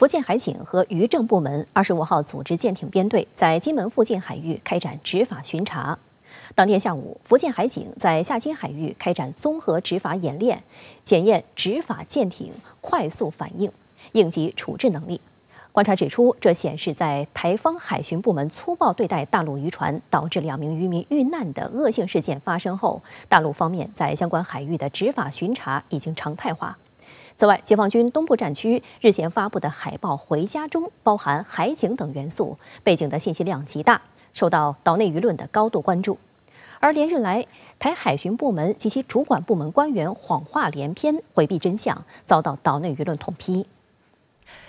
福建海警和渔政部门25号组织舰艇编队在金门附近海域开展执法巡查。当天下午，福建海警在下金海域开展综合执法演练，检验执法舰艇快速反应、应急处置能力。观察指出，这显示在台方海巡部门粗暴对待大陆渔船，导致2名渔民遇难的恶性事件发生后，大陆方面在相关海域的执法巡查已经常态化。此外，解放军东部战区日前发布的海报《回家》中包含海警等元素，背景的信息量极大，受到岛内舆论的高度关注。而连日来，台海巡部门及其主管部门官员谎话连篇，回避真相，遭到岛内舆论痛批。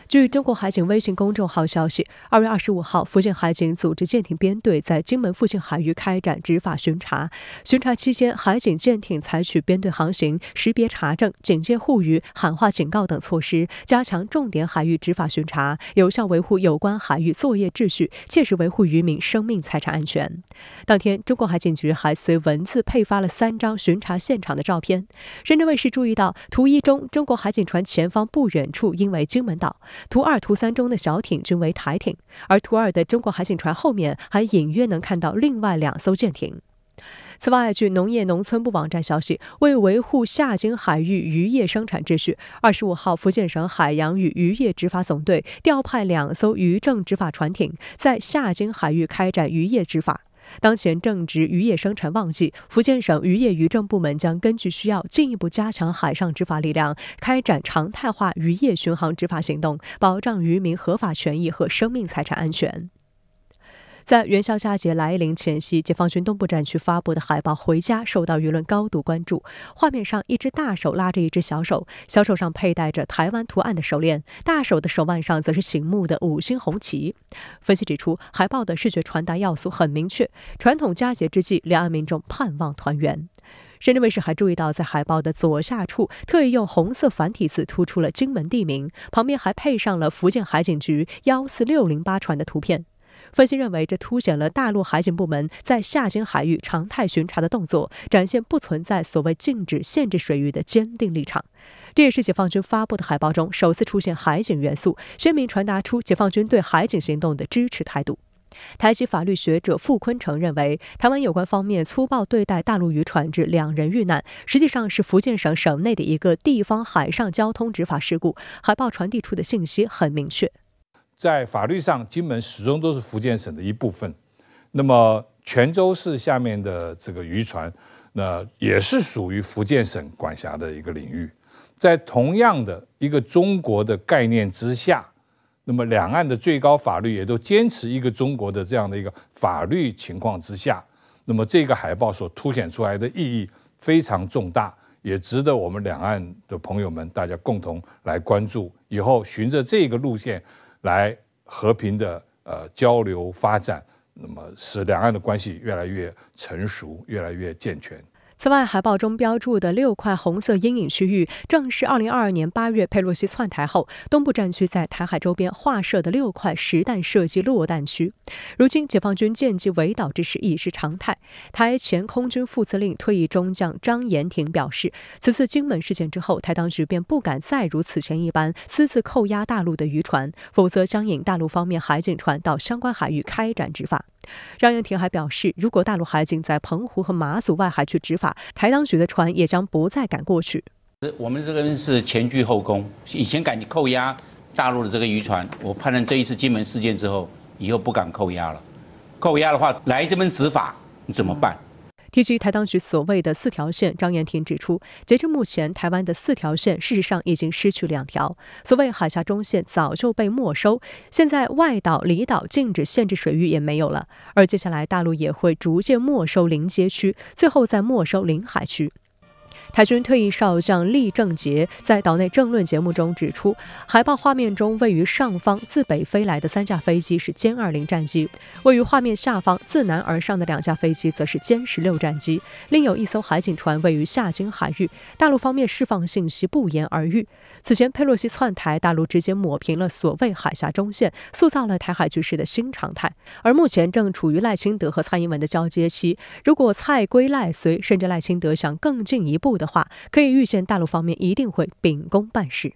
据中国海警微信公众号消息，2月25号，福建海警组织舰艇编队在金门附近海域开展执法巡查。巡查期间，海警舰艇采取编队航行、识别查证、警戒护渔、喊话警告等措施，加强重点海域执法巡查，有效维护有关海域作业秩序，切实维护渔民生命财产安全。当天，中国海警局还随文字配发了3张巡查现场的照片。深圳卫视注意到，图1中中国海警船前方不远处应为金门岛。图2、图3中的小艇均为台艇，而图2的中国海警船后面还隐约能看到另外2艘舰艇。此外，据农业农村部网站消息，为维护下金海域渔业生产秩序，25号，福建省海洋与渔业执法总队调派2艘渔政执法船艇，在下金海域开展渔业执法。当前正值渔业生产旺季，福建省渔业渔政部门将根据需要进一步加强海上执法力量，开展常态化渔业巡航执法行动，保障渔民合法权益和生命财产安全。在元宵佳节来临前夕，解放军东部战区发布的海报《回家》受到舆论高度关注。画面上，一只大手拉着一只小手，小手上佩戴着台湾图案的手链，大手的手腕上则是醒目的5星红旗。分析指出，海报的视觉传达要素很明确，传统佳节之际，两岸民众盼望团圆。深圳卫视还注意到，在海报的左下处特意用红色繁体字突出了金门地名，旁边还配上了福建海警局14608船的图片。分析认为，这凸显了大陆海警部门在下金海域常态巡查的动作，展现不存在所谓禁止、限制水域的坚定立场。这也是解放军发布的海报中首次出现海警元素，鲜明传达出解放军对海警行动的支持态度。台籍法律学者傅坤成认为，台湾有关方面粗暴对待大陆渔船致2人遇难，实际上是福建省省内的一个地方海上交通执法事故。海报传递出的信息很明确。在法律上，金门始终都是福建省的一部分。那么泉州市下面的这个渔船，那也是属于福建省管辖的一个领域。在同样的一个中国的概念之下，那么两岸的最高法律也都坚持一个中国的这样的一个法律情况之下，那么这个海报所凸显出来的意义非常重大，也值得我们两岸的朋友们大家共同来关注。以后循着这个路线来和平的交流发展，那么使两岸的关系越来越成熟，越来越健全。此外，海报中标注的6块红色阴影区域，正是2022年8月佩洛西窜台后，东部战区在台海周边划设的6块实弹射击落弹区。如今，解放军舰击围岛之势已是常态。台前空军副司令退役中将张延廷表示，此次金门事件之后，台当局便不敢再如此前一般私自扣押大陆的渔船，否则将引大陆方面海警船到相关海域开展执法。张延廷还表示，如果大陆海警在澎湖和马祖外海去执法，台当局的船也将不再敢过去。我们这个人是前倨后恭，以前敢扣押大陆的这个渔船，我判断这一次金门事件之后，以后不敢扣押了。扣押的话，来这边执法，你怎么办？提及台当局所谓的4条线，张延廷指出，截至目前，台湾的4条线事实上已经失去2条。所谓海峡中线早就被没收，现在外岛、离岛禁止限制水域也没有了，而接下来大陆也会逐渐没收临街区，最后再没收临海区。台军退役少将厉正杰在岛内政论节目中指出，海报画面中位于上方自北飞来的3架飞机是歼20战机，位于画面下方自南而上的2架飞机则是歼16战机，另有1艘海警船位于下金海域。大陆方面释放信息不言而喻。此前佩洛西窜台，大陆直接抹平了所谓海峡中线，塑造了台海局势的新常态。而目前正处于赖清德和蔡英文的交接期，如果蔡归赖随，甚至赖清德想更进一步的话，可以预见大陆方面一定会秉公办事。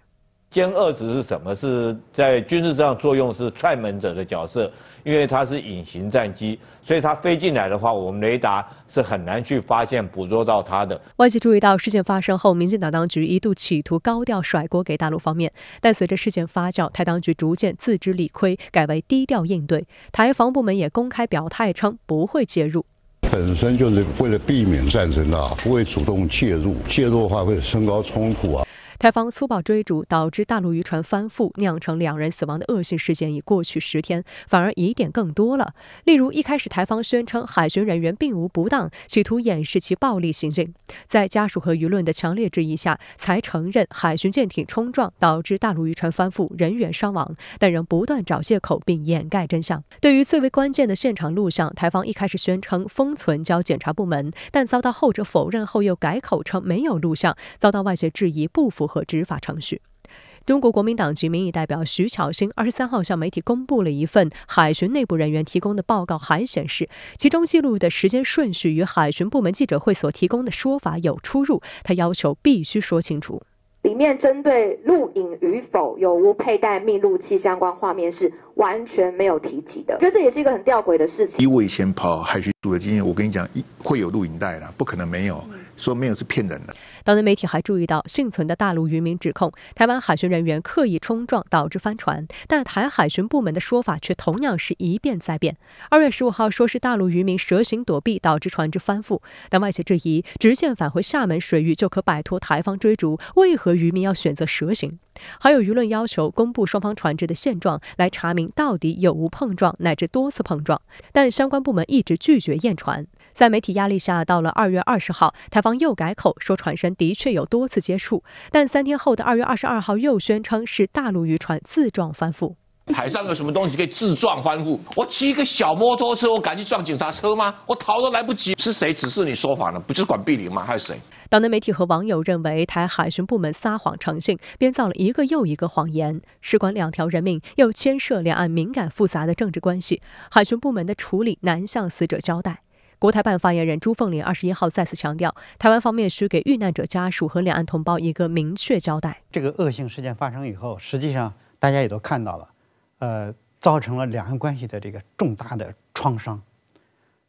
歼20是什么？是在军事上作用是踹门者的角色，因为它是隐形战机，所以它飞进来的话，我们雷达是很难去发现捕捉到它的。外界注意到事件发生后，民进党当局一度企图高调甩锅给大陆方面，但随着事件发酵，台当局逐渐自知理亏，改为低调应对。台防部门也公开表态称不会介入。本身就是为了避免战争啊，不会主动介入，介入的话会升高冲突啊。台方粗暴追逐，导致大陆渔船翻覆，酿成2人死亡的恶性事件已过去10天，反而疑点更多了。例如，一开始台方宣称海巡人员并无不当，企图掩饰其暴力行径，在家属和舆论的强烈质疑下，才承认海巡舰艇冲撞导致大陆渔船翻覆，人员伤亡，但仍不断找借口并掩盖真相。对于最为关键的现场录像，台方一开始宣称封存交检察部门，但遭到后者否认后又改口称没有录像，遭到外界质疑不符合执法程序。中国国民党籍民意代表徐巧芯23号向媒体公布了一份海巡内部人员提供的报告函，显示其中记录的时间顺序与海巡部门记者会所提供的说法有出入，他要求必须说清楚。里面针对录影与否有无佩戴密录器相关画面是完全没有提及的，我觉得这也是一个很吊诡的事情。以我以前跑海巡署的经验，我跟你讲，会有录影带啦，不可能没有。说没有是骗人的。岛内媒体还注意到，幸存的大陆渔民指控台湾海巡人员刻意冲撞导致翻船，但台海巡部门的说法却同样是一变再变。2月15号说是大陆渔民蛇行躲避导致船只翻覆，但外界质疑直线返回厦门水域就可摆脱台方追逐，为何渔民要选择蛇行？还有舆论要求公布双方船只的现状，来查明到底有无碰撞乃至多次碰撞，但相关部门一直拒绝验船。在媒体压力下，到了2月20号，台方又改口说船身的确有多次接触，但3天后的2月22号又宣称是大陆渔船自撞翻覆。海上有什么东西可以自撞翻覆？我骑一个小摩托车，我敢去撞警察车吗？我逃都来不及。是谁指示你说法呢？不就是管碧玲吗？还是谁？岛内媒体和网友认为台海巡部门撒谎成性，编造了一个又一个谎言，事关2条人命，又牵涉两岸敏感复杂的政治关系，海巡部门的处理难向死者交代。国台办发言人朱凤莲21号再次强调，台湾方面需给遇难者家属和两岸同胞一个明确交代。这个恶性事件发生以后，实际上大家也都看到了，造成了两岸关系的这个重大的创伤，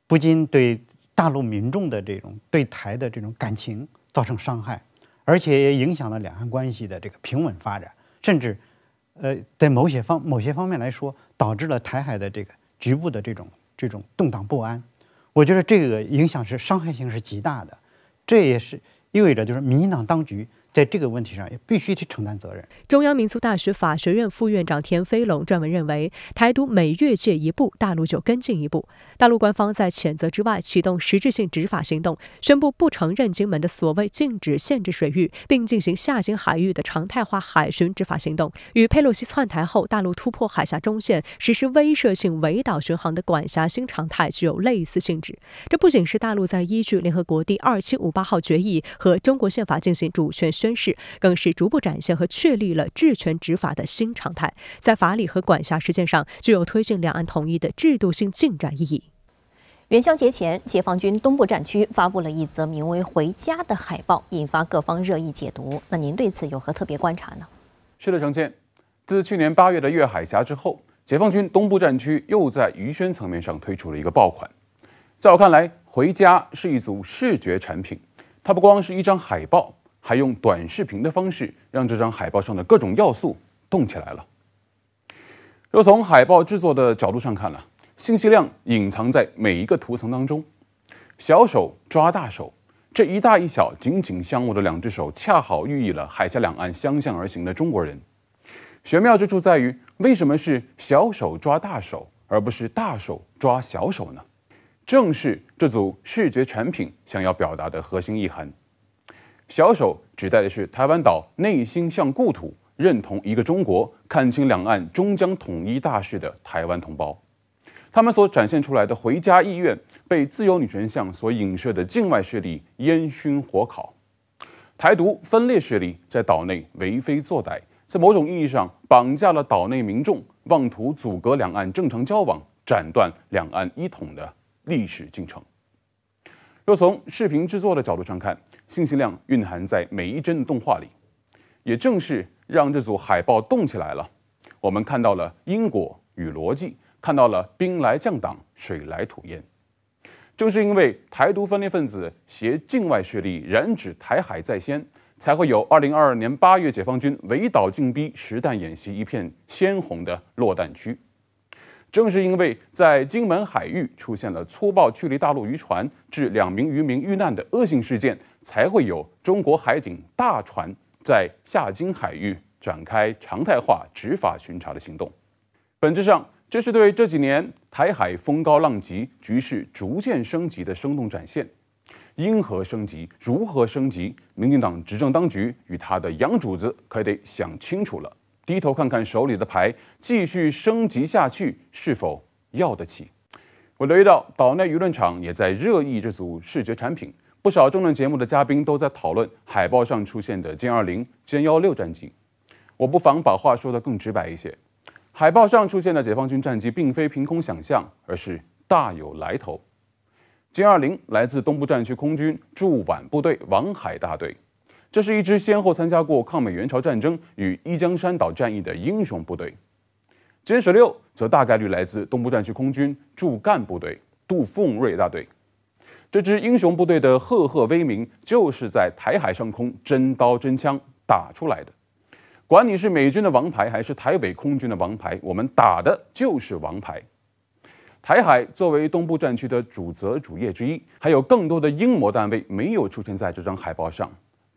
不仅对大陆民众的这种对台的这种感情造成伤害，而且也影响了两岸关系的这个平稳发展，甚至在某些方面来说，导致了台海的这个局部的这种动荡不安。我觉得这个影响是伤害性是极大的，这也是意味着就是民进党当局在这个问题上也必须去承担责任。中央民族大学法学院副院长田飞龙撰文认为，台独每越界一步，大陆就跟进一步。大陆官方在谴责之外，启动实质性执法行动，宣布不承认金门的所谓禁止限制水域，并进行下经海域的常态化海巡执法行动。与佩洛西窜台后，大陆突破海峡中线，实施威慑性围岛巡航的管辖新常态具有类似性质。这不仅是大陆在依据联合国第2758号决议和中国宪法进行主权宣示，更是逐步展现和确立了治权执法的新常态，在法理和管辖实践上具有推进两岸统一的制度性进展意义。元宵节前，解放军东部战区发布了一则名为“回家”的海报，引发各方热议解读。那您对此有何特别观察呢？是的，程倩，自去年8月的越海峡之后，解放军东部战区又在舆宣层面上推出了一个爆款。在我看来，“回家”是一组视觉产品，它不光是一张海报，还用短视频的方式让这张海报上的各种要素动起来了。若从海报制作的角度上看呢，信息量隐藏在每一个图层当中。小手抓大手，这一大一小紧紧相握的两只手，恰好寓意了海峡两岸相向而行的中国人。玄妙之处在于，为什么是小手抓大手，而不是大手抓小手呢？正是这组视觉产品想要表达的核心意涵。小手指代的是台湾岛内心向故土、认同一个中国、看清两岸终将统一大势的台湾同胞。他们所展现出来的回家意愿，被自由女神像所影射的境外势力烟熏火烤。台独分裂势力在岛内为非作歹，在某种意义上绑架了岛内民众，妄图阻隔两岸正常交往，斩断两岸一统的历史进程。若从视频制作的角度上看，信息量蕴含在每一帧的动画里。也正是让这组海报动起来了。我们看到了因果与逻辑，看到了兵来将挡，水来土掩。正是因为台独分裂分子携境外势力染指台海在先，才会有2022年8月解放军围岛进逼实弹演习一片鲜红的落弹区。正是因为在金门海域出现了粗暴驱离大陆渔船，致2名渔民遇难的恶性事件，才会有中国海警大船在下金海域展开常态化执法巡查的行动。本质上，这是对这几年台海风高浪急、局势逐渐升级的生动展现。因何升级？如何升级？民进党执政当局与他的洋主子可得想清楚了。低头看看手里的牌，继续升级下去是否要得起？我留意到岛内舆论场也在热议这组视觉产品，不少政论节目的嘉宾都在讨论海报上出现的歼20、歼16战机。我不妨把话说得更直白一些，海报上出现的解放军战机并非凭空想象，而是大有来头。歼20来自东部战区空军驻皖部队王海大队。这是一支先后参加过抗美援朝战争与一江山岛战役的英雄部队。歼16则大概率来自东部战区空军驻赣部队杜凤瑞大队。这支英雄部队的赫赫威名，就是在台海上空真刀真枪打出来的。管你是美军的王牌还是台北空军的王牌，我们打的就是王牌。台海作为东部战区的主责主业之一，还有更多的英模单位没有出现在这张海报上。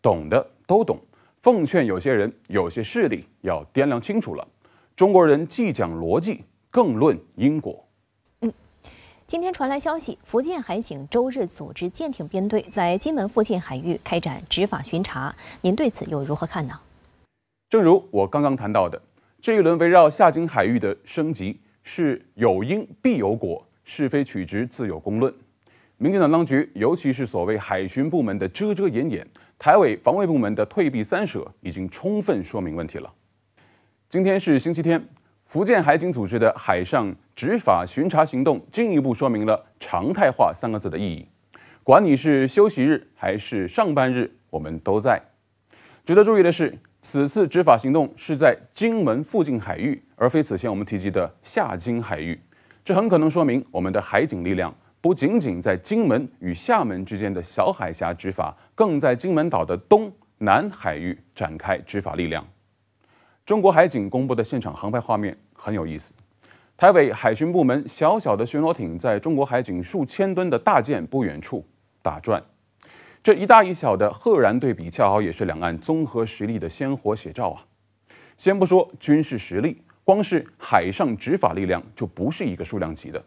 懂的都懂，奉劝有些人、有些势力要掂量清楚了。中国人既讲逻辑，更论因果。今天传来消息，福建海警周日组织舰艇编队在金门附近海域开展执法巡查，您对此又如何看呢？正如我刚刚谈到的，这一轮围绕下金海域的升级是有因必有果，是非曲直自有公论。民进党当局，尤其是所谓海巡部门的遮遮掩掩，台委防卫部门的退避三舍，已经充分说明问题了。今天是星期天，福建海警组织的海上执法巡查行动，进一步说明了常态化3个字的意义。管你是休息日还是上班日，我们都在。值得注意的是，此次执法行动是在金门附近海域，而非此前我们提及的下金海域。这很可能说明我们的海警力量不仅仅在金门与厦门之间的小海峡执法，更在金门岛的东南海域展开执法力量。中国海警公布的现场航拍画面很有意思，台委海巡部门小小的巡逻艇在中国海警数千吨的大舰不远处打转，这一大一小的赫然对比，恰好也是两岸综合实力的鲜活写照啊！先不说军事实力，光是海上执法力量就不是一个数量级的。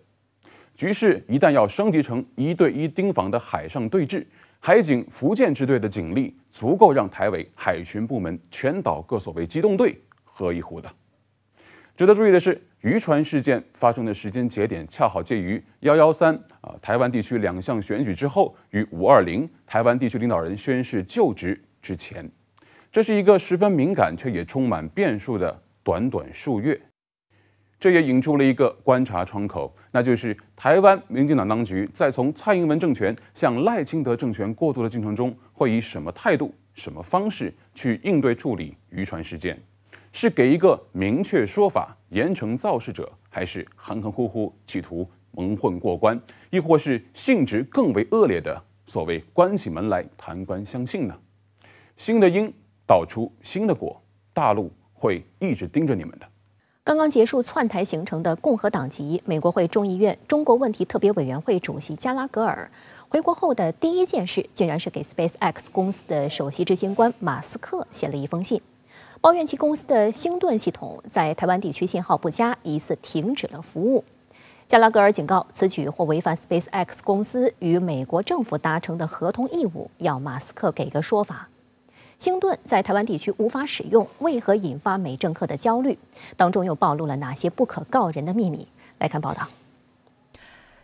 局势一旦要升级成1对1盯防的海上对峙，海警福建支队的警力足够让台委海巡部门全岛各所谓机动队喝一壶的。值得注意的是，渔船事件发生的时间节点恰好介于113台湾地区2项选举之后，与520台湾地区领导人宣誓就职之前，这是一个十分敏感却也充满变数的短短数月。这也引出了一个观察窗口，那就是台湾民进党当局在从蔡英文政权向赖清德政权过渡的进程中，会以什么态度、什么方式去应对处理渔船事件？是给一个明确说法，严惩肇事者，还是含含糊糊企图蒙混过关，亦或是性质更为恶劣的所谓关起门来谈官相庆呢？新的因导出新的果，大陆会一直盯着你们的。刚刚结束窜台行程的共和党籍美国会众议院中国问题特别委员会主席加拉格尔回国后的第一件事，竟然是给 SpaceX 公司的首席执行官马斯克写了一封信，抱怨其公司的星盾系统在台湾地区信号不佳，疑似停止了服务。加拉格尔警告，此举或违反 SpaceX 公司与美国政府达成的合同义务，要马斯克给个说法。星盾在台湾地区无法使用，为何引发美政客的焦虑？当中又暴露了哪些不可告人的秘密？来看报道。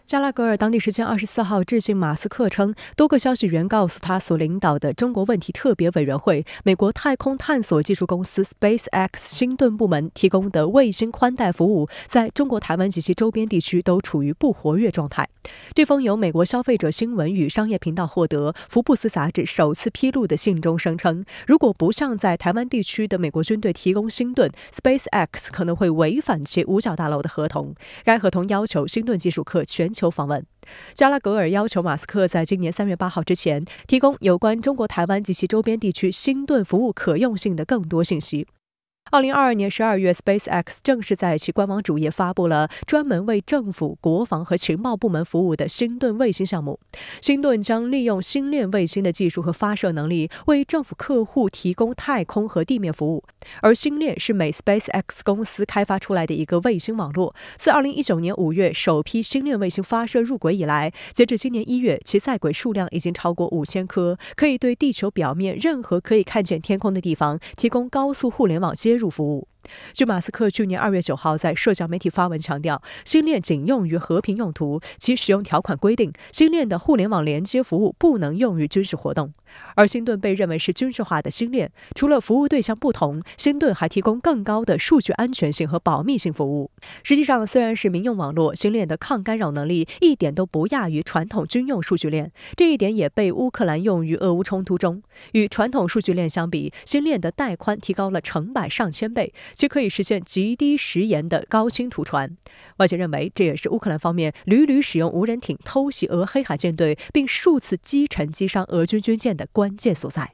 加拉格尔当地时间24号致信马斯克称，多个消息源告诉他所领导的中国问题特别委员会美国太空探索技术公司 SpaceX 星盾部门提供的卫星宽带服务，在中国台湾及其周边地区都处于不活跃状态。这封由美国消费者新闻与商业频道获得福布斯杂志首次披露的信中声称，如果不向在台湾地区的美国军队提供星盾 ，SpaceX 可能会违反其五角大楼的合同。该合同要求星盾技术客全球访问。加拉格尔要求马斯克在今年3月8号之前提供有关中国台湾及其周边地区星盾服务可用性的更多信息。2022年12月 ，SpaceX 正式在其官网主页发布了专门为政府、国防和情报部门服务的星盾卫星项目。星盾将利用星链卫星的技术和发射能力，为政府客户提供太空和地面服务。而星链是美 SpaceX 公司开发出来的一个卫星网络。自2019年5月首批星链卫星发射入轨以来，截至今年1月，其在轨数量已经超过5000颗，可以对地球表面任何可以看见天空的地方提供高速互联网接入服务。据马斯克去年2月9号在社交媒体发文强调，星链仅用于和平用途，其使用条款规定，星链的互联网连接服务不能用于军事活动。而星盾被认为是军事化的星链，除了服务对象不同，星盾还提供更高的数据安全性和保密性服务。实际上，虽然是民用网络，星链的抗干扰能力一点都不亚于传统军用数据链，这一点也被乌克兰用于俄乌冲突中。与传统数据链相比，星链的带宽提高了成百上千倍，其可以实现极低时延的高清图传。外界认为，这也是乌克兰方面屡屡使用无人艇偷袭俄黑海舰队，并数次击沉击伤俄军军舰的关键所在。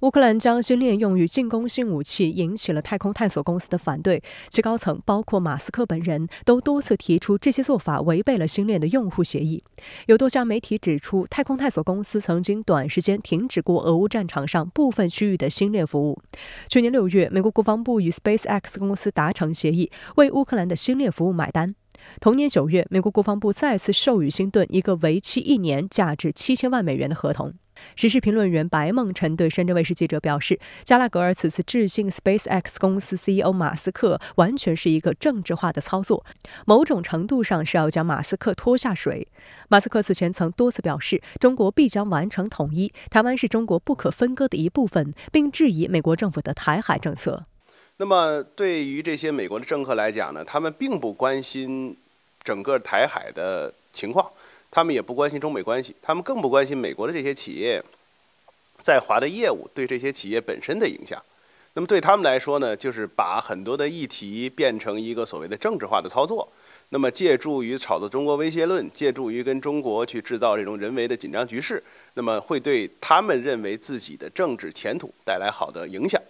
乌克兰将星链用于进攻性武器，引起了太空探索公司的反对。其高层包括马斯克本人都多次提出，这些做法违背了星链的用户协议。有多家媒体指出，太空探索公司曾经短时间停止过俄乌战场上部分区域的星链服务。去年6月，美国国防部与 SpaceX 公司达成协议，为乌克兰的星链服务买单。同年9月，美国国防部再次授予星盾一个为期1年、价值7000万美元的合同。时事评论员白梦辰对深圳卫视记者表示，加拉格尔此次致信 SpaceX 公司 CEO 马斯克，完全是一个政治化的操作，某种程度上是要将马斯克拖下水。马斯克此前曾多次表示，中国必将完成统一，台湾是中国不可分割的一部分，并质疑美国政府的台海政策。那么对于这些美国的政客来讲呢，他们并不关心整个台海的情况，他们也不关心中美关系，他们更不关心美国的这些企业在华的业务对这些企业本身的影响。那么对他们来说呢，就是把很多的议题变成一个所谓的政治化的操作，那么借助于炒作中国威胁论，借助于跟中国去制造这种人为的紧张局势，那么会对他们认为自己的政治前途带来好的影响。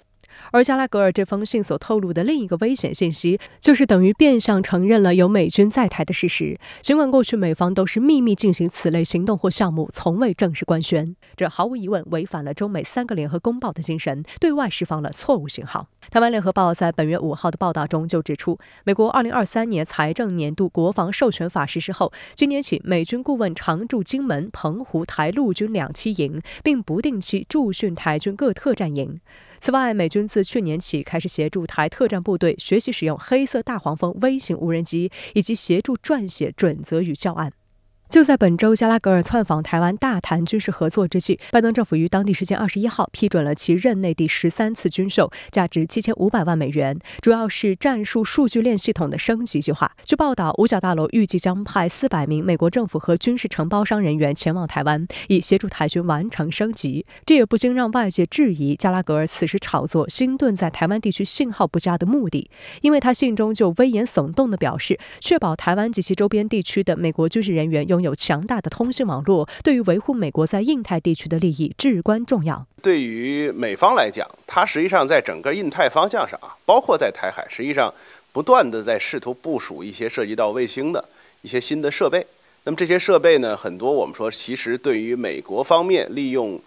而加拉格尔这封信所透露的另一个危险信息，就是等于变相承认了有美军在台的事实。尽管过去美方都是秘密进行此类行动或项目，从未正式官宣，这毫无疑问违反了中美3个联合公报的精神，对外释放了错误信号。台湾联合报在本月5号的报道中就指出，美国2023年财政年度国防授权法实施后，今年起美军顾问常驻金门、澎湖台陆军2栖营，并不定期驻训台军各特战营。此外，美军自去年起开始协助台特战部队学习使用黑色大黄蜂微型无人机，以及协助撰写准则与教案。就在本周加拉格尔窜访台湾大谈军事合作之际，拜登政府于当地时间21号批准了其任内第13次军售，价值7500万美元，主要是战术数据链系统的升级计划。据报道，五角大楼预计将派400名美国政府和军事承包商人员前往台湾，以协助台军完成升级。这也不禁让外界质疑加拉格尔此时炒作星盾在台湾地区信号不佳的目的，因为他信中就危言耸动地表示，确保台湾及其周边地区的美国军事人员拥有强大的通信网络，对于维护美国在印太地区的利益至关重要。对于美方来讲，它实际上在整个印太方向上包括在台海，实际上不断的在试图部署一些涉及到卫星的一些新的设备。那么这些设备呢，很多我们说其实对于美国方面利用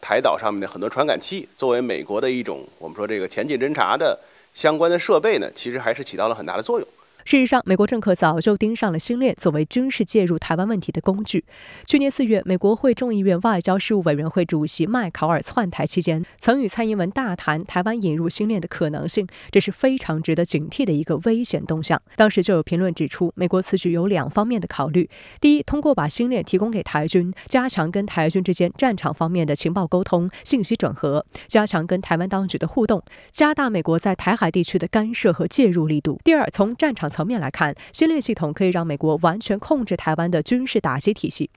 台岛上面的很多传感器作为美国的一种我们说这个前进侦察的相关的设备呢，其实还是起到了很大的作用。事实上，美国政客早就盯上了星链作为军事介入台湾问题的工具。去年4月，美国会众议院外交事务委员会主席麦考尔窜台期间，曾与蔡英文大谈台湾引入星链的可能性，这是非常值得警惕的一个危险动向。当时就有评论指出，美国此举有2方面的考虑：第一，通过把星链提供给台军，加强跟台军之间战场方面的情报沟通、信息整合，加强跟台湾当局的互动，加大美国在台海地区的干涉和介入力度；第二，从战场层面来看，星链系统可以让美国完全控制台湾的军事打击体系。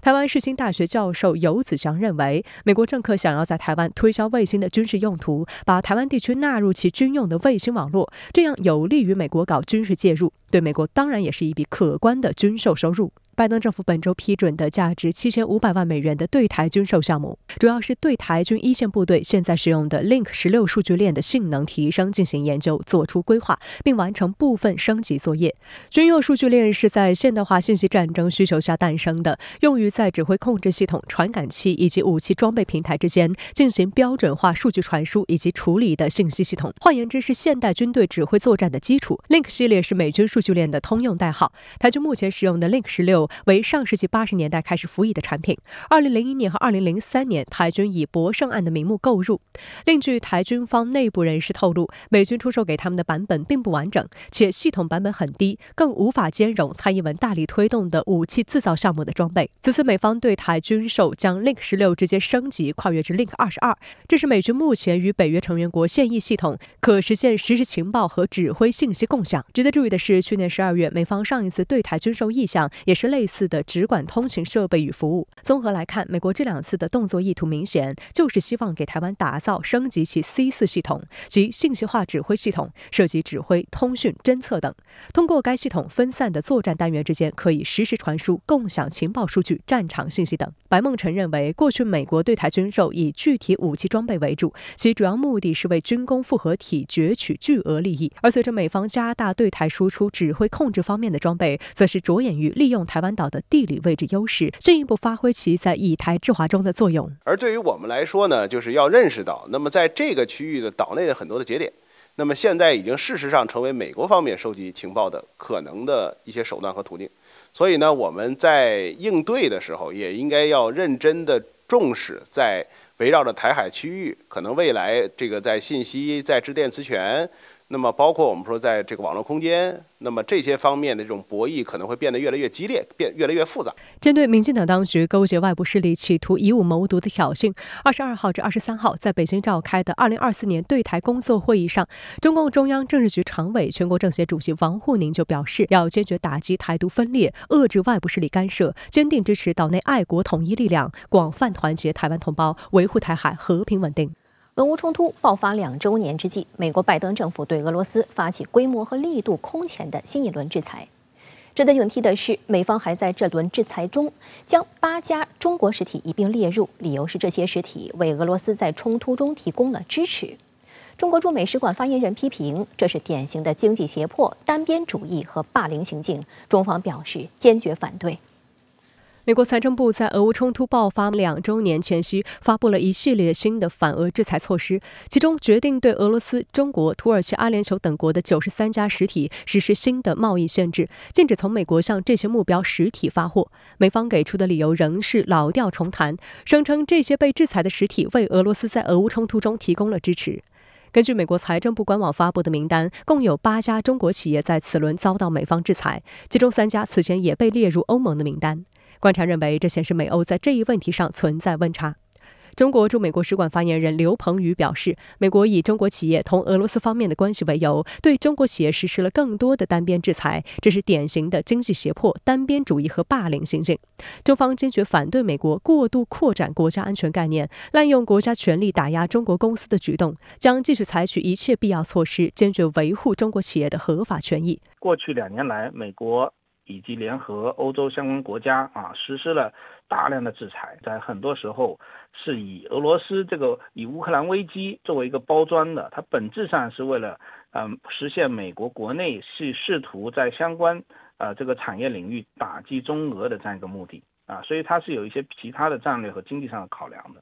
台湾世新大学教授游子祥认为，美国政客想要在台湾推销卫星的军事用途，把台湾地区纳入其军用的卫星网络，这样有利于美国搞军事介入，对美国当然也是一笔可观的军售收入。拜登政府本周批准的价值7500万美元的对台军售项目，主要是对台军一线部队现在使用的 Link 16数据链的性能提升进行研究，做出规划，并完成部分升级作业。军用数据链是在现代化信息战争需求下诞生的，用于在指挥控制系统、传感器以及武器装备平台之间进行标准化数据传输以及处理的信息系统。换言之，是现代军队指挥作战的基础。Link 系列是美军数据链的通用代号。台军目前使用的 Link 16为上世纪80年代开始服役的产品。2001年和2003年，台军以博胜案的名目购入。另据台军方内部人士透露，美军出售给他们的版本并不完整，且系统版本很低，更无法兼容蔡英文大力推动的武器制造项目的装备。此次美方对台军售将 Link 16直接升级，跨越至 Link 22，这是美军目前与北约成员国现役系统可实现实时情报和指挥信息共享。值得注意的是，去年12月，美方上一次对台军售意向也是类似的直管通勤设备与服务。综合来看，美国这2次的动作意图明显，就是希望给台湾打造升级其 C4 系统及信息化指挥系统，涉及指挥、通讯、侦测等。通过该系统，分散的作战单元之间可以实时传输、共享情报数据、战场信息等。白孟辰认为，过去美国对台军售以具体武器装备为主，其主要目的是为军工复合体攫取巨额利益。而随着美方加大对台输出指挥控制方面的装备，则是着眼于利用台湾岛的地理位置优势，进一步发挥其在以台制华中的作用。而对于我们来说呢，就是要认识到，那么在这个区域的岛内的很多的节点，那么现在已经事实上成为美国方面收集情报的可能的一些手段和途径。所以呢，我们在应对的时候，也应该要认真的重视在围绕着台海区域，可能未来这个在信息、在致电磁权，那么包括我们说在这个网络空间，那么这些方面的这种博弈可能会变得越来越激烈，越来越复杂。针对民进党当局勾结外部势力企图以武谋独的挑衅，22号至23号在北京召开的2024年对台工作会议上，中共中央政治局常委、全国政协主席王沪宁就表示，要坚决打击台独分裂，遏制外部势力干涉，坚定支持岛内爱国统一力量，广泛团结台湾同胞，维护台海和平稳定。俄乌冲突爆发2周年之际，美国拜登政府对俄罗斯发起规模和力度空前的新一轮制裁。值得警惕的是，美方还在这轮制裁中将8家中国实体一并列入，理由是这些实体为俄罗斯在冲突中提供了支持。中国驻美使馆发言人批评，这是典型的经济胁迫、单边主义和霸凌行径，中方表示坚决反对。美国财政部在俄乌冲突爆发2周年前夕发布了一系列新的反俄制裁措施，其中决定对俄罗斯、中国、土耳其、阿联酋等国的93家实体实施新的贸易限制，禁止从美国向这些目标实体发货。美方给出的理由仍是老调重弹，声称这些被制裁的实体为俄罗斯在俄乌冲突中提供了支持。根据美国财政部官网发布的名单，共有8家中国企业在此轮遭到美方制裁，其中3家此前也被列入欧盟的名单。观察认为，这显示美欧在这一问题上存在温差。中国驻美国使馆发言人刘鹏宇表示，美国以中国企业同俄罗斯方面的关系为由，对中国企业实施了更多的单边制裁，这是典型的经济胁迫、单边主义和霸凌行径。中方坚决反对美国过度扩展国家安全概念、滥用国家权力打压中国公司的举动，将继续采取一切必要措施，坚决维护中国企业的合法权益。过去2年来，美国以及联合欧洲相关国家实施了大量的制裁，在很多时候是以俄罗斯以乌克兰危机作为一个包装的，它本质上是为了实现美国国内是试图在相关这个产业领域打击中俄的这样一个目的所以它是有一些其他的战略和经济上的考量的。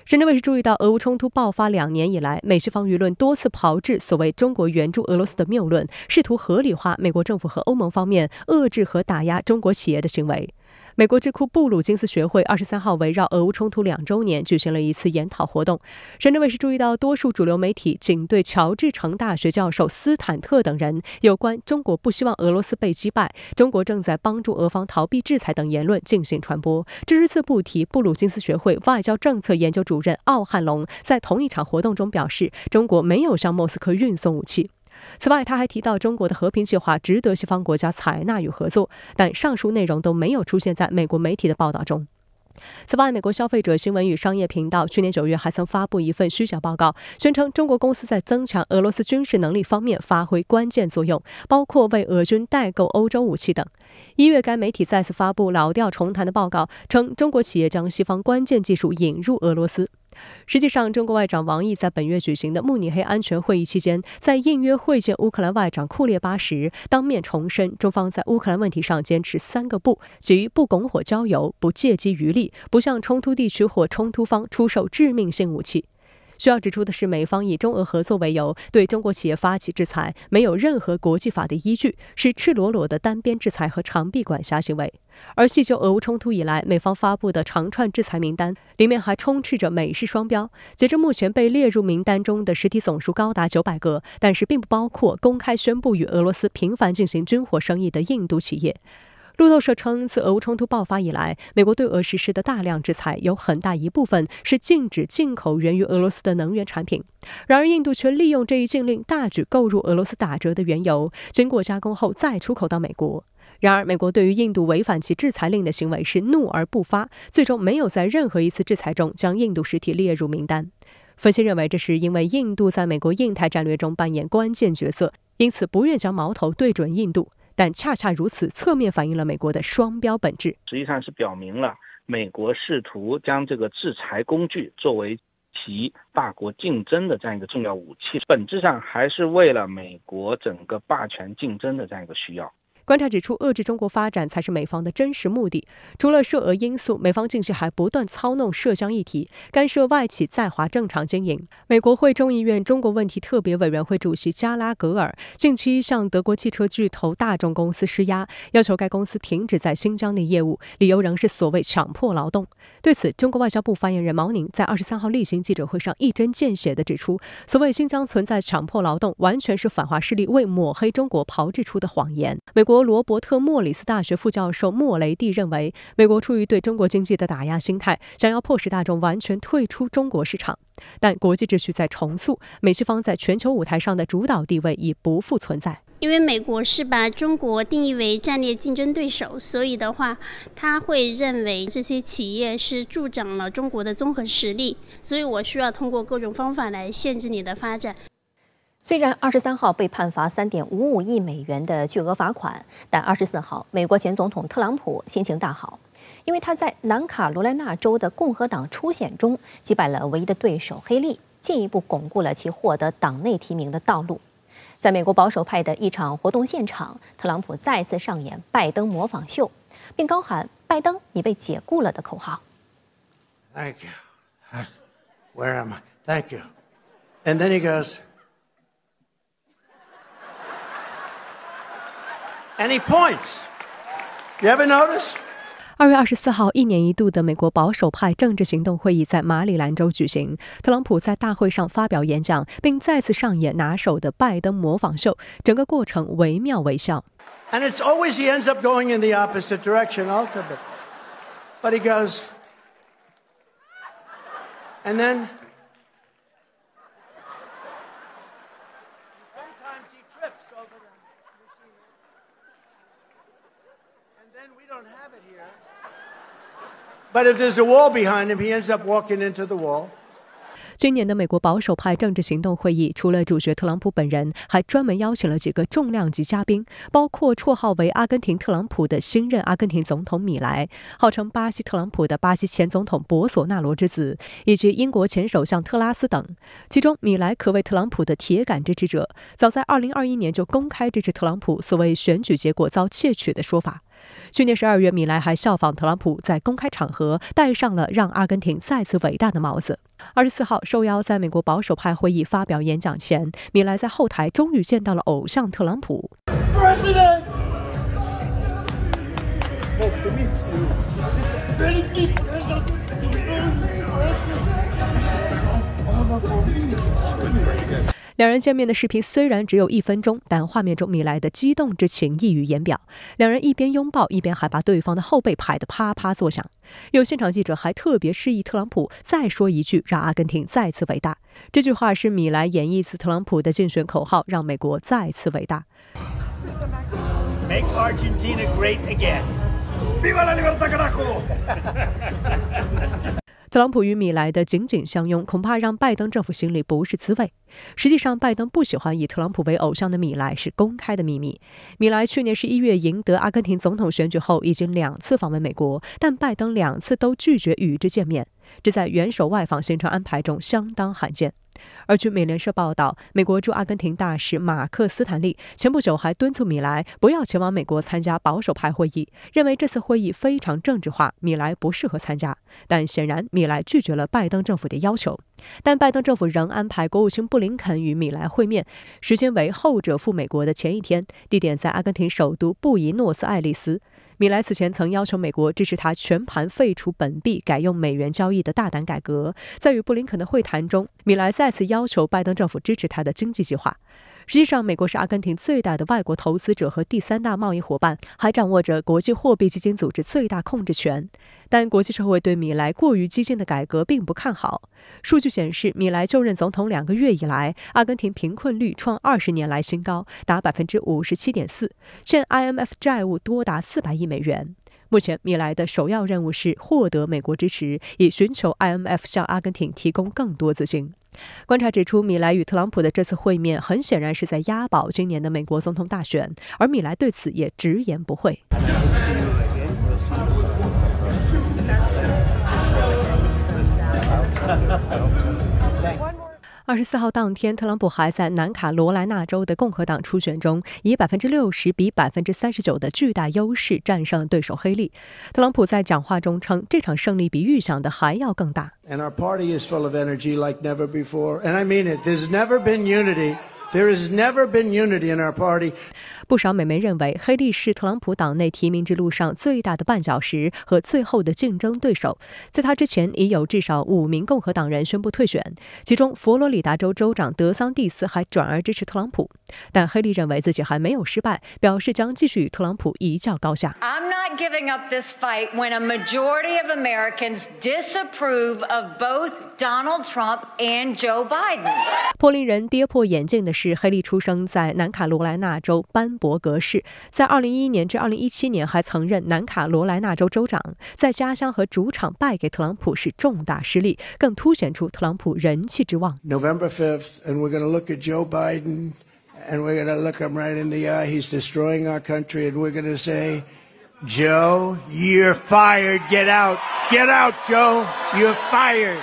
深圳卫视注意到，俄乌冲突爆发2年以来，美西方舆论多次炮制所谓中国援助俄罗斯的谬论，试图合理化美国政府和欧盟方面遏制和打压中国企业的行为。美国智库布鲁金斯学会23号围绕俄乌冲突2周年举行了一次研讨活动。深圳卫视注意到，多数主流媒体仅对乔治城大学教授斯坦特等人有关中国不希望俄罗斯被击败、中国正在帮助俄方逃避制裁等言论进行传播，只字不提布鲁金斯学会外交政策研究主任奥汉龙在同一场活动中表示，中国没有向莫斯科运送武器。此外，他还提到中国的和平计划值得西方国家采纳与合作，但上述内容都没有出现在美国媒体的报道中。此外，美国消费者新闻与商业频道去年9月还曾发布一份虚假报告，宣称中国公司在增强俄罗斯军事能力方面发挥关键作用，包括为俄军代购欧洲武器等。1月，该媒体再次发布老调重弹的报告，称中国企业将西方关键技术引入俄罗斯。实际上，中国外长王毅在本月举行的慕尼黑安全会议期间，在应约会见乌克兰外长库列巴时，当面重申中方在乌克兰问题上坚持3个不，即不拱火浇油，不借机渔利，不向冲突地区或冲突方出售致命性武器。需要指出的是，美方以中俄合作为由对中国企业发起制裁，没有任何国际法的依据，是赤裸裸的单边制裁和长臂管辖行为。而细究俄乌冲突以来，美方发布的长串制裁名单里面还充斥着美式双标。截至目前，被列入名单中的实体总数高达900个，但是并不包括公开宣布与俄罗斯频繁进行军火生意的印度企业。路透社称，自俄乌冲突爆发以来，美国对俄实施的大量制裁有很大一部分是禁止进口源于俄罗斯的能源产品。然而，印度却利用这一禁令大举购入俄罗斯打折的原油，经过加工后再出口到美国。然而，美国对于印度违反其制裁令的行为是怒而不发，最终没有在任何一次制裁中将印度实体列入名单。分析认为，这是因为印度在美国印太战略中扮演关键角色，因此不愿将矛头对准印度。但恰恰如此，侧面反映了美国的双标本质。实际上是表明了美国试图将这个制裁工具作为其大国竞争的这样一个重要武器，本质上还是为了美国整个霸权竞争的这样一个需要。观察指出，遏制中国发展才是美方的真实目的。除了涉俄因素，美方近期还不断操弄涉疆议题，干涉外企在华正常经营。美国会众议院中国问题特别委员会主席加拉格尔近期向德国汽车巨头大众公司施压，要求该公司停止在新疆的业务，理由仍是所谓强迫劳动。对此，中国外交部发言人毛宁在23号例行记者会上一针见血地指出，所谓新疆存在强迫劳动，完全是反华势力为抹黑中国炮制出的谎言。美国罗伯特莫里斯大学副教授莫雷蒂认为，美国出于对中国经济的打压心态，想要迫使大众完全退出中国市场。但国际秩序在重塑，美西方在全球舞台上的主导地位已不复存在。因为美国是把中国定义为战略竞争对手，所以的话，他会认为这些企业是助长了中国的综合实力，所以我需要通过各种方法来限制你的发展。虽然23号被判罚3.55亿美元的巨额罚款，但24号，美国前总统特朗普心情大好，因为他在南卡罗来纳州的共和党初选中击败了唯一的对手黑利，进一步巩固了其获得党内提名的道路。在美国保守派的一场活动现场，特朗普再次上演拜登模仿秀，并高喊“拜登，你被解雇了”的口号。Thank you. Where am I? Thank you. And then he goes, and he points. You ever notice? 2月24号，一年一度的美国保守派政治行动会议在马里兰州举行。特朗普在大会上发表演讲，并再次上演拿手的拜登模仿秀，整个过程惟妙惟肖。And it's always he ends up going in the opposite direction ultimately. But he goes, and then sometimes he trips over the machine. And then we don't have it here. But if there's a wall behind him, he ends up walking into the wall. 今年的美国保守派政治行动会议，除了主角特朗普本人，还专门邀请了几个重量级嘉宾，包括绰号为阿根廷特朗普的新任阿根廷总统米莱，号称巴西特朗普的巴西前总统博索纳罗之子，以及英国前首相特拉斯等。其中，米莱可谓特朗普的铁杆支持者，早在2021年就公开支持特朗普所谓选举结果遭窃取的说法。去年12月，米莱还效仿特朗普，在公开场合戴上了让阿根廷再次伟大的帽子。24号，受邀在美国保守派会议发表演讲前，米莱在后台终于见到了偶像特朗普。President! 两人见面的视频虽然只有1分钟，但画面中米莱的激动之情溢于言表。两人一边拥抱，一边还把对方的后背拍得啪啪作响。有现场记者还特别示意特朗普再说一句，让阿根廷再次伟大。这句话是米莱演绎自特朗普的竞选口号，让美国再次伟大。Make Argentina great again. Viva la libertad, carajo! 特朗普与米莱的紧紧相拥，恐怕让拜登政府心里不是滋味。实际上，拜登不喜欢以特朗普为偶像的米莱是公开的秘密。米莱去年11月赢得阿根廷总统选举后，已经2次访问美国，但拜登2次都拒绝与之见面，这在元首外访行程安排中相当罕见。而据美联社报道，美国驻阿根廷大使马克·斯坦利前不久还敦促米莱不要前往美国参加保守派会议，认为这次会议非常政治化，米莱不适合参加。但显然，米莱拒绝了拜登政府的要求。但拜登政府仍安排国务卿布林肯与米莱会面，时间为后者赴美国的前一天，地点在阿根廷首都布宜诺斯艾利斯。米莱此前曾要求美国支持他全盘废除本币，改用美元交易的大胆改革。在与布林肯的会谈中，米莱再次要求拜登政府支持他的经济计划。实际上，美国是阿根廷最大的外国投资者和第3大贸易伙伴，还掌握着国际货币基金组织最大控制权。但国际社会对米莱过于激进的改革并不看好。数据显示，米莱就任总统2个月以来，阿根廷贫困率创20年来新高，达 57.4%， 欠 IMF 债务多达400亿美元。目前，米莱的首要任务是获得美国支持，以寻求 IMF 向阿根廷提供更多资金。观察指出，米莱与特朗普的这次会面很显然是在押宝今年的美国总统大选，而米莱对此也直言不讳。24号当天，特朗普还在南卡罗来纳州的共和党初选中，以60%比39%的巨大优势战胜对手黑利。特朗普在讲话中称，这场胜利比预想的还要更大。And our party is full of energy like never before. And I mean it. There's never been unity. There has never been unity in our party. 不少美媒认为，黑利是特朗普党内提名之路上最大的绊脚石和最后的竞争对手。在他之前，已有至少5名共和党人宣布退选，其中佛罗里达州州长德桑蒂斯还转而支持特朗普。但黑利认为自己还没有失败，表示将继续与特朗普一较高下。I'm not giving up this fight when a majority of Americans disapprove of both Donald Trump and Joe Biden. 颇令人跌破眼镜的是，黑利出生在南卡罗来纳州班伯格市，在2011年至2017年还曾任南卡罗来纳州州长。在家乡和主场败给特朗普是重大失利，更凸显出特朗普人气之旺。November 5th, and we're going to look at Joe Biden, and we're going to look him right in the eye. He's destroying our country, and we're going to say, Joe, you're fired. Get out. Get out, Joe. You're fired.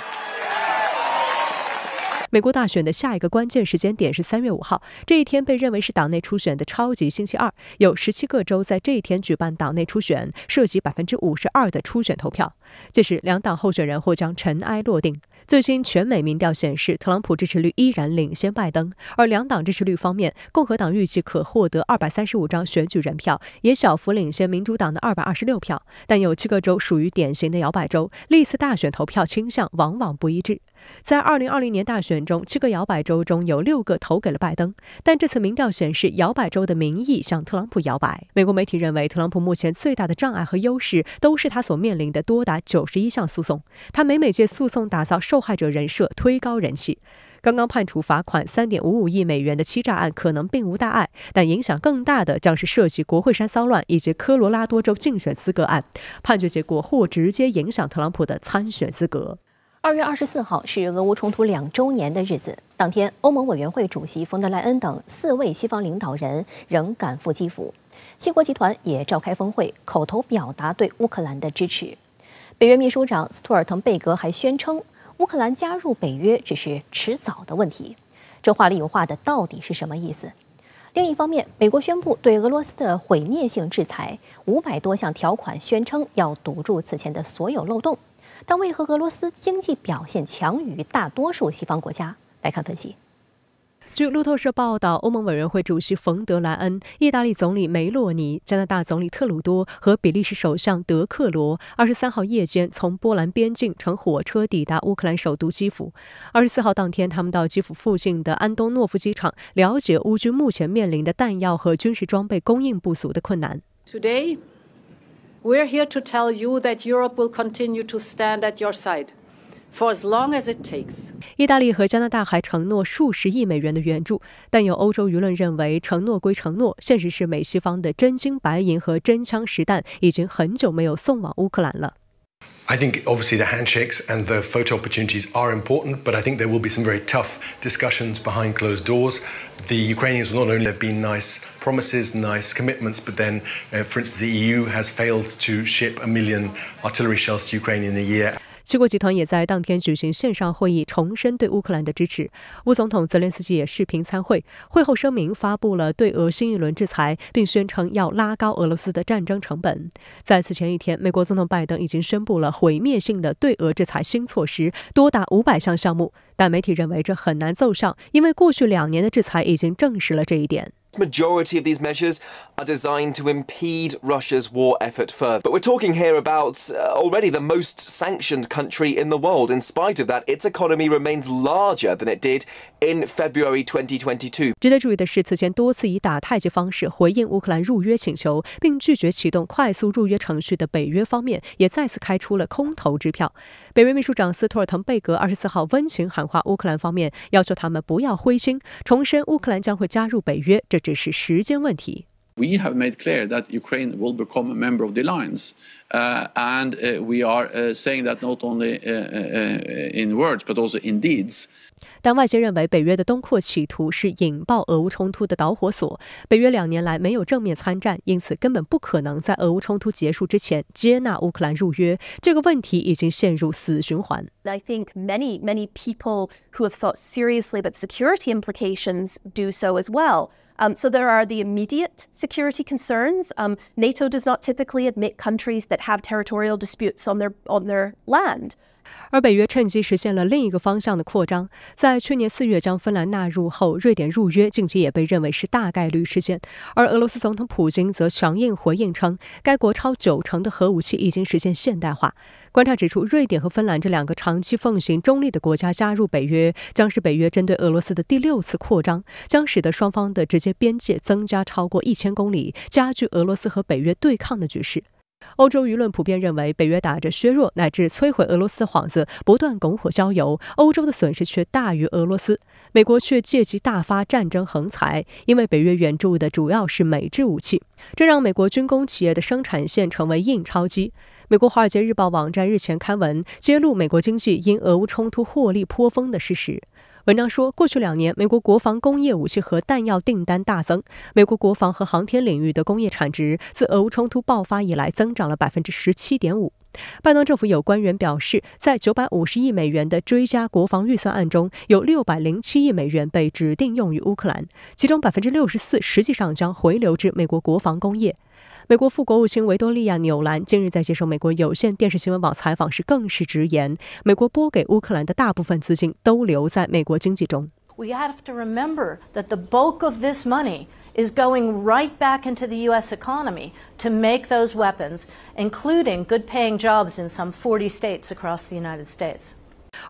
美国大选的下一个关键时间点是3月5号，这一天被认为是党内初选的超级星期二，有17个州在这一天举办党内初选，涉及52%的初选投票。届时，两党候选人或将尘埃落定。最新全美民调显示，特朗普支持率依然领先拜登，而两党支持率方面，共和党预计可获得235张选举人票，也小幅领先民主党的226票。但有7个州属于典型的摇摆州，历次大选投票倾向往往不一致。在2020年大选中，7个摇摆州中有6个投给了拜登，但这次民调显示，摇摆州的民意向特朗普摇摆。美国媒体认为，特朗普目前最大的障碍和优势都是他所面临的多达91项诉讼，他每届诉讼打造受害者人设，推高人气。刚刚判处罚款3.55亿美元的欺诈案可能并无大碍，但影响更大的将是涉及国会山骚乱以及科罗拉多州竞选资格案，判决结果或直接影响特朗普的参选资格。2月24号是俄乌冲突2周年的日子，当天，欧盟委员会主席冯德莱恩等4位西方领导人仍赶赴基辅，七国集团也召开峰会，口头表达对乌克兰的支持。北约秘书长斯托尔滕贝格还宣称，乌克兰加入北约只是迟早的问题。这话里有话的到底是什么意思？另一方面，美国宣布对俄罗斯的毁灭性制裁，500多项条款宣称要堵住此前的所有漏洞。但为何俄罗斯经济表现强于大多数西方国家？来看分析。据路透社报道，欧盟委员会主席冯德莱恩、意大利总理梅洛尼、加拿大总理特鲁多和比利时首相德克罗23号夜间从波兰边境乘火车抵达乌克兰首都基辅。24号当天，他们到基辅附近的安东诺夫机场，了解乌军目前面临的弹药和军事装备供应不足的困难。Today, we're here to tell you that Europe will continue to stand at your side.For as long as it takes. 意大利和加拿大还承诺数十亿美元的援助，但有欧洲舆论认为，承诺归承诺，现实是美西方的真金白银和真枪实弹已经很久没有送往乌克兰了。I think obviously the handshakes and the photo opportunities are important, but I think there will be some very tough discussions behind closed doors. The Ukrainians will not only have been nice promises, nice commitments, but then, for instance, the EU has failed to ship 1 million artillery shells to Ukraine in a year.七国集团也在当天举行线上会议，重申对乌克兰的支持。乌总统泽连斯基也视频参会，会后声明发布了对俄新一轮制裁，并宣称要拉高俄罗斯的战争成本。在此前一天，美国总统拜登已经宣布了毁灭性的对俄制裁新措施，多达500项项目。但媒体认为这很难奏效，因为过去2年的制裁已经证实了这一点。Majority of these measures are designed to impede Russia's war effort further. But we're talking here about already the most sanctioned country in the world. In spite of that, its economy remains larger than it did in February 2022. 值得注意的是，此前多次以打太极方式回应乌克兰入约请求，并拒绝启动快速入约程序的北约方面，也再次开出了空头支票。北约秘书长斯托尔滕贝格24号温情喊话乌克兰方面，要求他们不要灰心，重申乌克兰将会加入北约，这只是时间问题。We have made clear that Ukraine will become a member of the alliance, and we are saying that not only in words but also in deeds. 但外界认为北约的东扩企图是引爆俄乌冲突的导火索。北约2年来没有正面参战，因此根本不可能在俄乌冲突结束之前接纳乌克兰入约。这个问题已经陷入死循环。I think many people who have thought seriously about security implications do so as well. So there are the immediate security concerns. NATO does not typically admit countries that have territorial disputes on their land. 而北约趁机实现了另一个方向的扩张，在去年4月将芬兰纳入后，瑞典入约近期也被认为是大概率事件。而俄罗斯总统普京则强硬回应称，该国超90%的核武器已经实现现代化。观察指出，瑞典和芬兰这2个长期奉行中立的国家加入北约，将是北约针对俄罗斯的第6次扩张，将使得双方的直接边界增加超过1000公里，加剧俄罗斯和北约对抗的局势。欧洲舆论普遍认为，北约打着削弱乃至摧毁俄罗斯的幌子，不断拱火浇油，欧洲的损失却大于俄罗斯。美国却借机大发战争横财，因为北约援助的主要是美制武器，这让美国军工企业的生产线成为印钞机。美国《华尔街日报》网站日前刊文揭露美国经济因俄乌冲突获利颇丰的事实。文章说，过去2年，美国国防工业武器和弹药订单大增，美国国防和航天领域的工业产值自俄乌冲突爆发以来增长了 17.5%。拜登政府有官员表示，在950亿美元的追加国防预算案中，有607亿美元被指定用于乌克兰，其中 64% 实际上将回流至美国国防工业。美国副国务卿维多利亚·纽兰近日在接受美国有线电视新闻网采访时更是直言，美国拨给乌克兰的大部分资金都留在美国经济中。We have to remember that the bulk of this money is going right back into the U.S. economy to make those weapons, including good-paying jobs in some 40 states across the United States.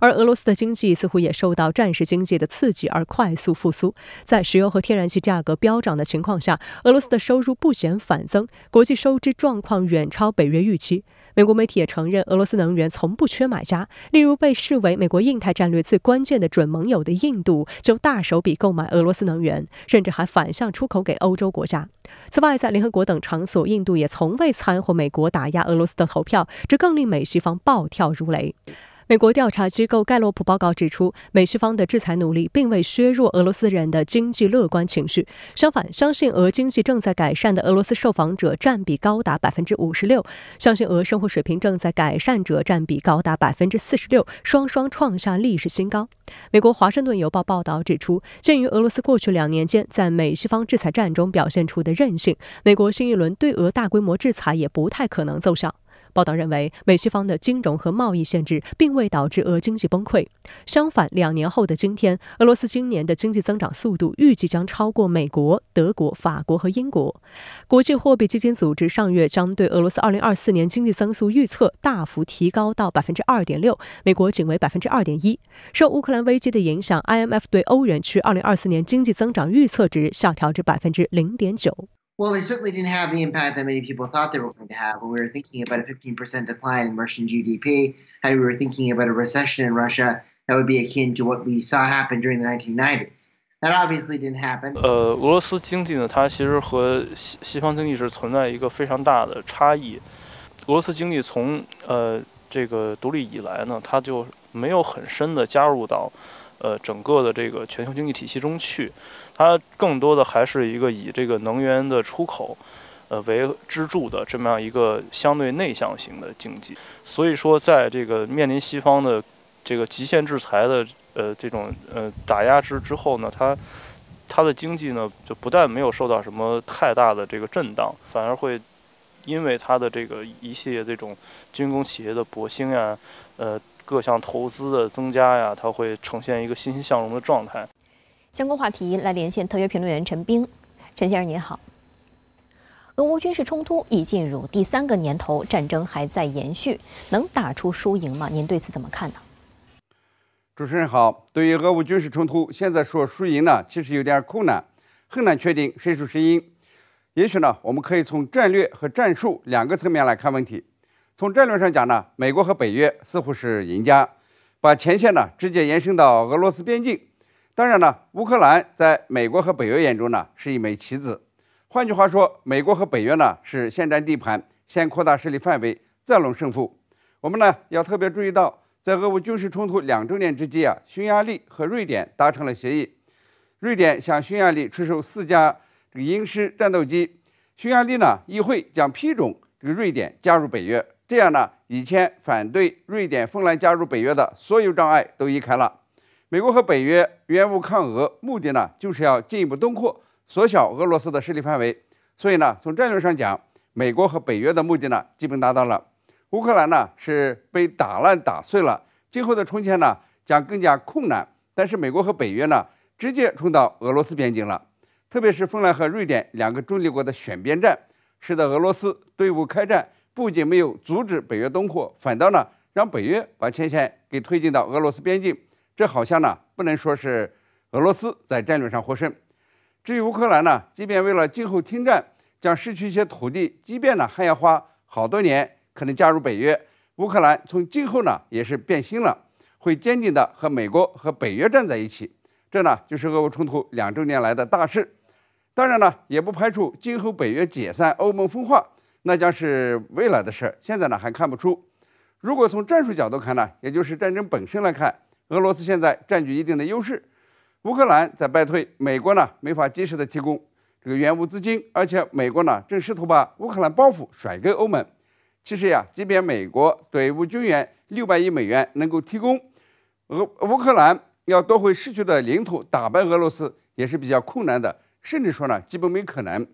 而俄罗斯的经济似乎也受到战时经济的刺激而快速复苏。在石油和天然气价格飙涨的情况下，俄罗斯的收入不减反增，国际收支状况远超北约预期。美国媒体也承认，俄罗斯能源从不缺买家，例如被视为美国印太战略最关键的准盟友的印度，就大手笔购买俄罗斯能源，甚至还反向出口给欧洲国家。此外，在联合国等场所，印度也从未掺和美国打压俄罗斯的投票，这更令美西方暴跳如雷。美国调查机构盖洛普报告指出，美西方的制裁努力并未削弱俄罗斯人的经济乐观情绪，相反，相信俄经济正在改善的俄罗斯受访者占比高达 56%， 相信俄生活水平正在改善者占比高达 46%， 双双创下历史新高。美国华盛顿邮报报道指出，鉴于俄罗斯过去2年间在美西方制裁战中表现出的韧性，美国新一轮对俄大规模制裁也不太可能奏效。报道认为，美西方的金融和贸易限制并未导致俄经济崩溃。相反，2年后的今天，俄罗斯今年的经济增长速度预计将超过美国、德国、法国和英国。国际货币基金组织上月将对俄罗斯2024年经济增速预测大幅提高到 2.6%， 美国仅为 2.1%。受乌克兰危机的影响 ，IMF 对欧元区2024年经济增长预测值下调至 0.9%。Well, they certainly didn't have the impact that many people thought they were going to have. When we were thinking about a 15% decline in Russian GDP, and we were thinking about a recession in Russia that would be akin to what we saw happen during the 1990s. That obviously didn't happen. 俄罗斯经济呢，它其实和西方经济是存在一个非常大的差异。俄罗斯经济从这个独立以来呢，它就没有很深的加入到整个的这个全球经济体系中去，它更多的还是一个以这个能源的出口为支柱的这么样一个相对内向型的经济。所以说，在这个面临西方的这个极限制裁的这种打压之后呢，它的经济呢就不但没有受到什么太大的这个震荡，反而会因为它的这个一系列这种军工企业的勃兴呀，各项投资的增加呀，它会呈现一个欣欣向荣的状态。相关话题来连线特约评论员陈冰。陈先生您好。俄乌军事冲突已进入第3个年头，战争还在延续，能打出输赢吗？您对此怎么看呢？主持人好，对于俄乌军事冲突，现在说输赢呢，其实有点困难，很难确定谁输谁赢。也许呢，我们可以从战略和战术2个层面来看问题。从战略上讲呢，美国和北约似乎是赢家，把前线呢直接延伸到俄罗斯边境。当然呢，乌克兰在美国和北约眼中呢是一枚棋子。换句话说，美国和北约呢是先占地盘，先扩大势力范围，再论胜负。我们呢要特别注意到，在俄乌军事冲突2周年之际啊，匈牙利和瑞典达成了协议。瑞典向匈牙利出售4架鹰狮战斗机，匈牙利呢议会将批准瑞典加入北约。这样呢，以前反对瑞典、芬兰加入北约的所有障碍都移开了。美国和北约援乌抗俄，目的呢就是要进一步东扩，缩小俄罗斯的势力范围。所以呢，从战略上讲，美国和北约的目的呢基本达到了。乌克兰呢是被打烂打碎了，今后的重建呢将更加困难。但是美国和北约呢直接冲到俄罗斯边境了，特别是芬兰和瑞典2个中立国的选边站，使得俄罗斯对乌开战。不仅没有阻止北约东扩，反倒呢让北约把前线给推进到俄罗斯边境，这好像呢不能说是俄罗斯在战略上获胜。至于乌克兰呢，即便为了今后听战将失去一些土地，即便呢还要花好多年可能加入北约，乌克兰从今后呢也是变心了，会坚定的和美国和北约站在一起。这呢就是俄乌冲突2周年来的大事。当然呢，也不排除今后北约解散、欧盟分化。那将是未来的事，现在呢还看不出。如果从战术角度看呢，也就是战争本身来看，俄罗斯现在占据一定的优势，乌克兰在败退，美国呢没法及时的提供这个援乌资金，而且美国呢正试图把乌克兰包袱甩给欧盟。其实呀，即便美国对乌军援600亿美元能够提供，乌克兰要夺回失去的领土，打败俄罗斯也是比较困难的，甚至说呢基本没可能。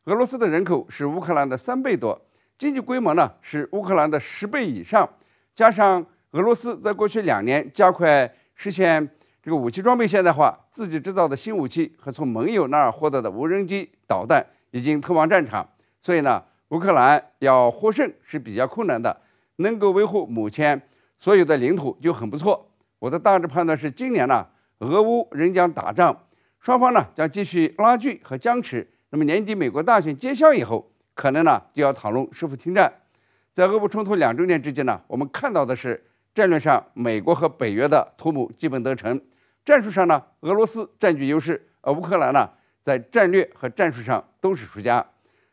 俄罗斯的人口是乌克兰的3倍多，经济规模呢是乌克兰的10倍以上，加上俄罗斯在过去2年加快实现这个武器装备现代化，自己制造的新武器和从盟友那儿获得的无人机、导弹已经投往战场，所以呢，乌克兰要获胜是比较困难的，能够维护目前所有的领土就很不错。我的大致判断是，今年呢，俄乌仍将打仗，双方呢将继续拉锯和僵持。那么年底美国大选揭晓以后，可能呢就要讨论是否停战。在俄乌冲突2周年之际呢，我们看到的是战略上美国和北约的图谋基本得逞，战术上呢俄罗斯占据优势，而乌克兰呢在战略和战术上都是输家。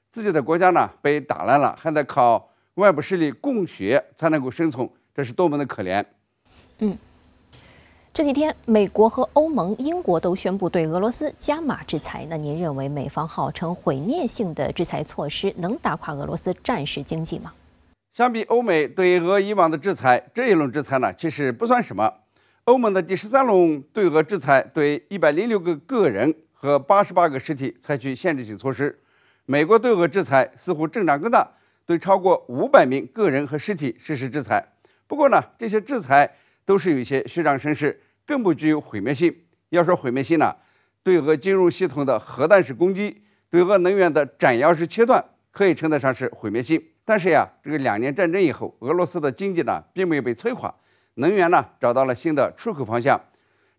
自己的国家呢被打烂了，还得靠外部势力供血才能够生存，这是多么的可怜。这几天，美国和欧盟、英国都宣布对俄罗斯加码制裁。那您认为美方号称毁灭性的制裁措施能打垮俄罗斯战时经济吗？相比欧美对俄以往的制裁，这一轮制裁呢其实不算什么。欧盟的第13轮对俄制裁对106个个人和88个实体采取限制性措施，美国对俄制裁似乎阵仗更大，对超过500名个人和实体实施制裁。不过呢，这些制裁都是有一些虚张声势，更不具有毁灭性。要说毁灭性呢，对俄金融系统的核弹式攻击，对俄能源的斩摇式切断，可以称得上是毁灭性。但是呀，这个2年战争以后，俄罗斯的经济呢并没有被摧垮，能源呢找到了新的出口方向，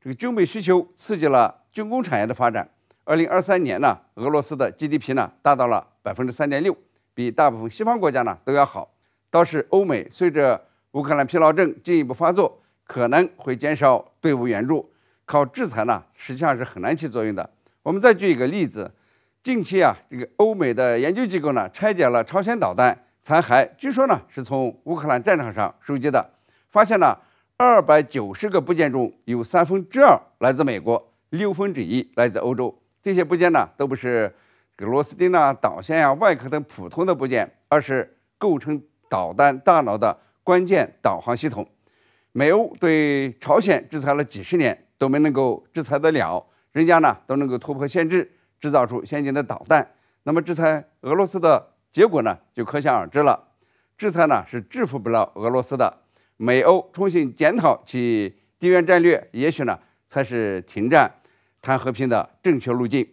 这个军备需求刺激了军工产业的发展。2023年呢，俄罗斯的 GDP 呢达到了3.6%，比大部分西方国家呢都要好。倒是欧美随着乌克兰疲劳症进一步发作，可能会减少队伍援助，靠制裁呢实际上是很难起作用的。我们再举一个例子，近期啊，这个欧美的研究机构呢拆解了朝鲜导弹残骸，据说呢是从乌克兰战场上收集的，发现了290个部件中有2/3来自美国，1/6来自欧洲。这些部件呢都不是螺丝钉啊、导线啊、外壳等普通的部件，而是构成导弹大脑的关键导航系统。美欧对朝鲜制裁了几十年都没能够制裁得了，人家呢都能够突破限制，制造出先进的导弹。那么制裁俄罗斯的结果呢就可想而知了。制裁呢是制服不了俄罗斯的，美欧重新检讨其地缘战略，也许呢才是停战谈和平的正确路径。